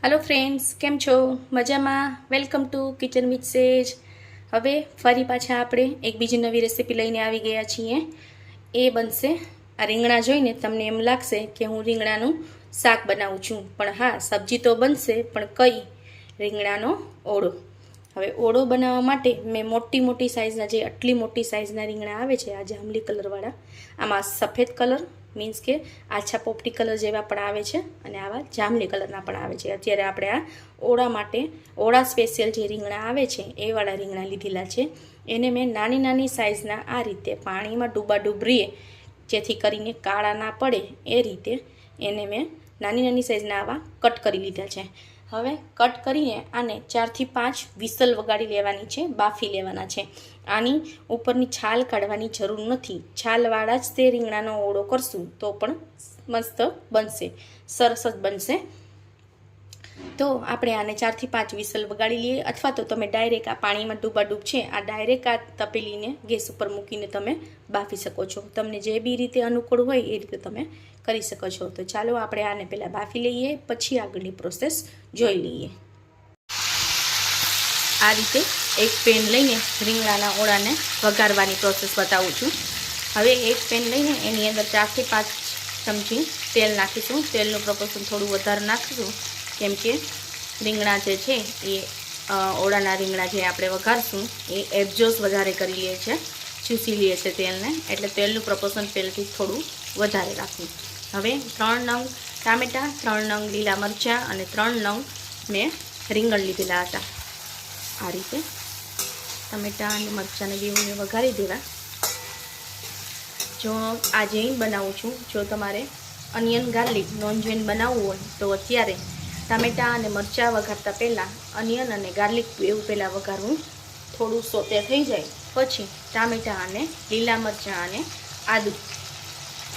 Hello friends, केम छो? मजामां? Welcome to kitchen with Sage. હવે ફરી પાછા આપણે એક બીજી નવી રેસીપી લઈને આવી ગયા છીએ। એ બનશે આ રીંગણા જોઈને તમને એમ લાગશે કે હું રીંગણાનું શાક બનાવું છું, પણ હા, સબ્જી તો બનશે, પણ કઈ? રીંગણાનો ઓળો। હવે ઓળો બનાવવા માટે મેં મોટી મોટી સાઇઝના, જે આટલી મોટી સાઇઝના રીંગણા આવે છે, આ જાંબલી કલરવાળા, આમાં સફેદ કલર મીન્સ કે આછા પોપટી કલર જેવા પણ આવે છે અને આવા જાંબલી કલરના પણ આવે છે। અત્યારે આપણે આ ઓળા માટે, ઓળા સ્પેશિયલ જે રીંગણા આવે છે એ વાળા રીંગણા લીધેલા છે। એને મેં નાની નાની સાઇઝના આ રીતે પાણીમાં ડૂબાડૂબ રહીએ, જેથી કરીને કાળા ના પડે એ રીતે એને મેં નાની નાની સાઇઝના આવા કટ કરી લીધા છે। હવે કટ કરીને આને 4 થી 5 વિસલ વગાડી લેવાની છે, બાફી લેવાના છે। આની ઉપરની છાલ કાઢવાની જરૂર નથી, છાલવાળા જ તે રીંગણાનો ઓળો કરશું તો પણ મસ્ત બનશે, સરસ જ બનશે। તો આપણે આને 4 થી 5 વિસલ વગાડી લઈએ, અથવા તો તમે ડાયરેક્ટ આ પાણીમાં ડૂબાડૂબ છે આ ડાયરેક્ટ આ તપેલીને ગેસ ઉપર મૂકીને તમે બાફી શકો છો। તમને જે બી રીતે અનુકૂળ હોય એ રીતે તમે કરી શકો છો। તો ચાલો આપણે આને પહેલાં બાફી લઈએ, પછી આગળની પ્રોસેસ જોઈ લઈએ। આ રીતે એક પેન લઈને રીંગણાના ઓળાને વઘારવાની પ્રોસેસ બતાવું છું। હવે એક પેન લઈને એની અંદર 4 થી 5 ચમચી તેલ નાખીશું। તેલનું પ્રપોર્શન થોડું વધારે નાખીશું, કેમ કે રીંગણા જે છે એ ઓળાના રીંગણા જે આપણે વઘારશું એ એબ્ઝોર્બ વધારે કરી લે છે, ચૂસી લે છે તેલને, એટલે તેલનું પ્રપોર્શન પહેલથી થોડું વધારે રાખવું। હવે 3 નંગ ટામેટાં, 3 નંગ લીલા મરચાં અને 3 નંગ મેં રીંગણ લીધેલા હતા। આ રીતે ટમેટાં અને મરચાંને બેઉને વઘારી દેવા। જો આ જૈન બનાવું છું, જો તમારે અનિયન ગાર્લિક નોન જૈન બનાવવું હોય તો અત્યારે ટામેટાં અને મરચાં વઘારતા પહેલાં અનિયન અને ગાર્લિક એવું પહેલાં વઘારવું, થોડું સોતે થઈ જાય પછી ટામેટાં અને લીલા મરચાં અને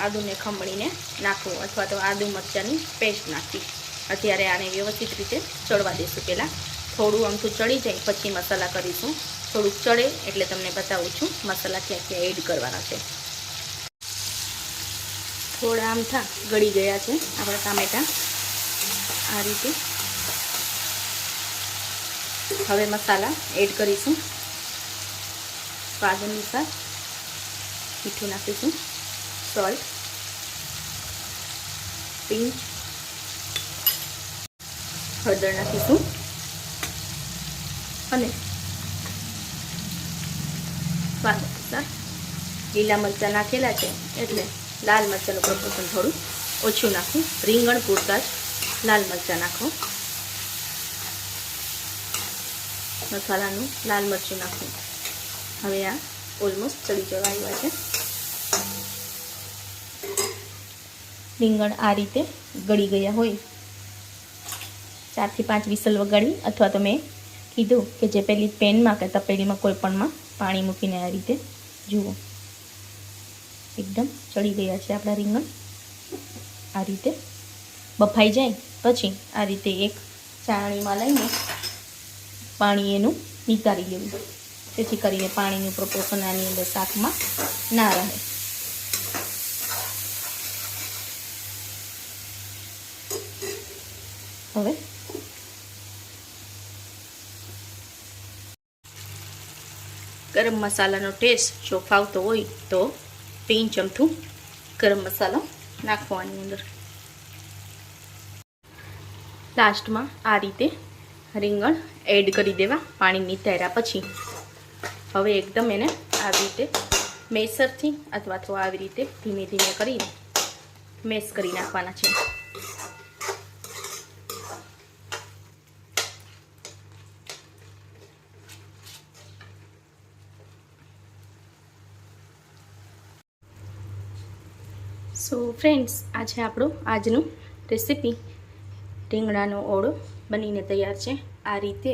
આદુને ખમણીને નાખવું, અથવા તો આદુ મરચાંની પેસ્ટ નાખવી। અત્યારે આને વ્યવસ્થિત રીતે ચડવા દઈશું। પહેલાં થોડું અમથું ચડી જાય પછી મસાલા કરીશું। થોડુંક ચડે એટલે તમને બતાવું છું મસાલા ક્યાં ક્યાં એડ કરવાના છે। થોડા આમથા ગળી ગયા છે આપણા ટામેટાં આ રીતે। હવે મસાલા એડ કરીશું। સ્વાદ અનુસાર મીઠું નાખીશું, સોલ્ટ, પિંચ હળદર નાખીશું અને સ્વાદ અનુસાર લીલા મરચાં નાખેલા છે એટલે લાલ મરચાંનું પ્રપોર્શન થોડું ઓછું નાખવું। રીંગણ પૂરતા જ લાલ મરચાં નાખો। મસાલાનું લાલ મરચું નાખવું। હવે આ ઓલમોસ્ટ ચડી જવા આવ્યા છે। રીંગણ આ રીતે ગળી ગયા હોય 4 થી 5 વિસલ વગાડી, અથવા તો મેં કીધું કે જે પેલી પેનમાં કે તપેલીમાં કોઈ પણમાં પાણી મૂકીને આ રીતે જુઓ એકદમ ચડી ગયા છે આપણા રીંગણ। આ રીતે બફાઈ જાય પછી આ રીતે એક ચાળણીમાં લઈને પાણી એનું નિતારી લેવું, જેથી કરીને પાણીનું પ્રપોર્શન આની અંદર શાકમાં ના રહે। હવે ગરમ મસાલાનો ટેસ્ટ જો ફાવતો હોય તો 3 ચમચું ગરમ મસાલો નાખવો આની અંદર। લાસ્ટમાં આ રીતે રીંગણ એડ કરી દેવા પાણી નિતાર્યા પછી। હવે એકદમ એને આવી રીતે મેસરથી અથવા તો આવી રીતે ધીમે ધીમે કરીને મેશ કરી નાખવાના છે। સો ફ્રેન્ડ્સ, આ છે આપણું આજનું રેસીપી રીંગણાનો ઓળો બનીને તૈયાર છે। આ રીતે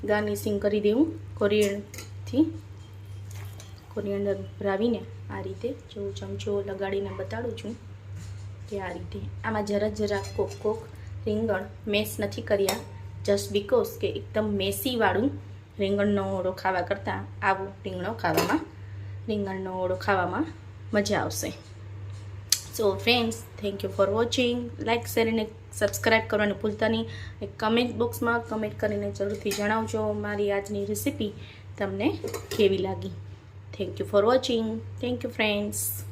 ગાર્નિશિંગ કરી દેવું કોરિએન્ડર ભરાવીને। આ રીતે જો ચમચો લગાડીને બતાડું છું કે આ રીતે આમાં જરા કોક રીંગણ મેશ નથી કર્યા, જસ્ટ બીકોઝ કે એકદમ મેસીવાળું રીંગણનો ઓળો ખાવા કરતાં આવો રીંગણનો ઓળો ખાવામાં મજા આવશે। So friends, thank you for watching. Like, share અને સબસ્ક્રાઈબ કરવાનું ભૂલતા નહીં. કમેન્ટ બોક્સમાં કમેન્ટ કરીને જરૂરથી જણાવજો મારી આજની રેસીપી તમને કેવી લાગી. Thank you for watching. Thank you friends.